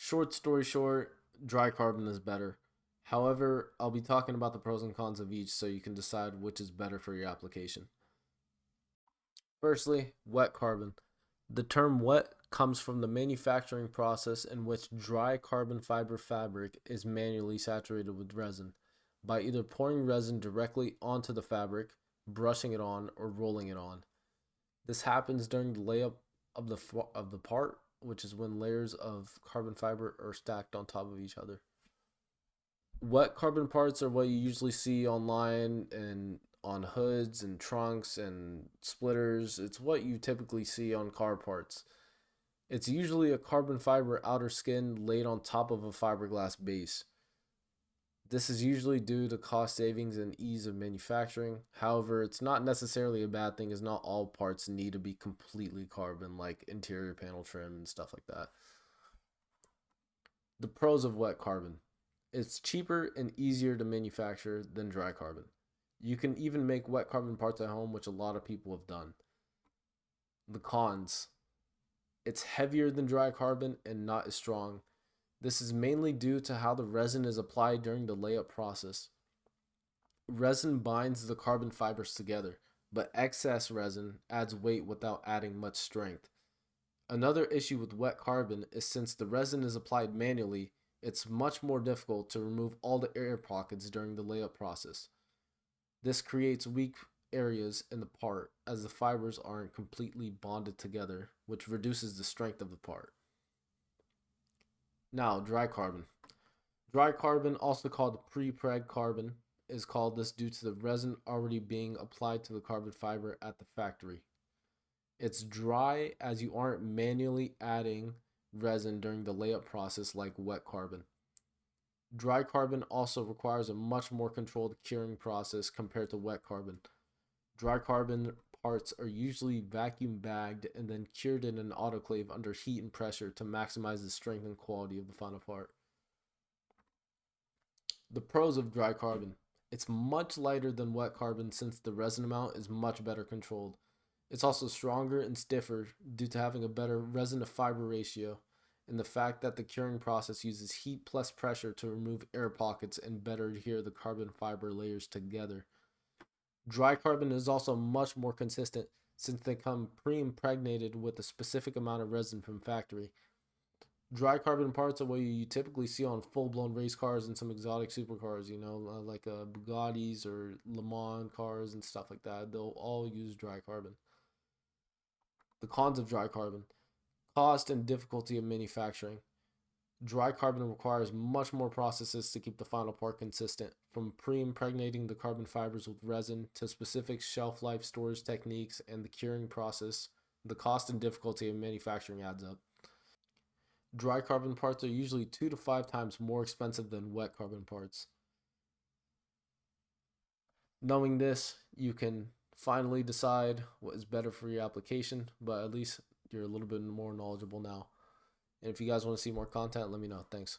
Short story short, dry carbon is better. However, I'll be talking about the pros and cons of each so you can decide which is better for your application. Firstly, wet carbon. The term wet comes from the manufacturing process in which dry carbon fiber fabric is manually saturated with resin by either pouring resin directly onto the fabric, brushing it on, or rolling it on. This happens during the layup of the part, which is when layers of carbon fiber are stacked on top of each other. Wet carbon parts are what you usually see online and on hoods and trunks and splitters. It's what you typically see on car parts. It's usually a carbon fiber outer skin laid on top of a fiberglass base. This is usually due to cost savings and ease of manufacturing. However, it's not necessarily a bad thing, as not all parts need to be completely carbon, like interior panel trim and stuff like that. The pros of wet carbon: it's cheaper and easier to manufacture than dry carbon. You can even make wet carbon parts at home, which a lot of people have done. The cons: it's heavier than dry carbon and not as strong. This is mainly due to how the resin is applied during the layup process. Resin binds the carbon fibers together, but excess resin adds weight without adding much strength. Another issue with wet carbon is since the resin is applied manually, it's much more difficult to remove all the air pockets during the layup process. This creates weak areas in the part as the fibers aren't completely bonded together, which reduces the strength of the part. Now, dry carbon. Dry carbon, also called pre-preg carbon, is called this due to the resin already being applied to the carbon fiber at the factory. It's dry as you aren't manually adding resin during the layup process like wet carbon. Dry carbon also requires a much more controlled curing process compared to wet carbon. Dry carbon parts are usually vacuum bagged and then cured in an autoclave under heat and pressure to maximize the strength and quality of the final part. The pros of dry carbon: it's much lighter than wet carbon since the resin amount is much better controlled. It's also stronger and stiffer due to having a better resin to fiber ratio and the fact that the curing process uses heat plus pressure to remove air pockets and better adhere the carbon fiber layers together. Dry carbon is also much more consistent since they come pre-impregnated with a specific amount of resin from factory. Dry carbon parts are what you typically see on full-blown race cars and some exotic supercars, like Bugattis or Le Mans cars and stuff like that. They'll all use dry carbon. The cons of dry carbon: cost and difficulty of manufacturing. Dry carbon requires much more processes to keep the final part consistent, from pre-impregnating the carbon fibers with resin to specific shelf life storage techniques and the curing process. The cost and difficulty of manufacturing adds up. Dry carbon parts are usually 2 to 5 times more expensive than wet carbon parts. Knowing this, you can finally decide what is better for your application, but at least you're a little bit more knowledgeable now. And if you guys want to see more content, let me know. Thanks.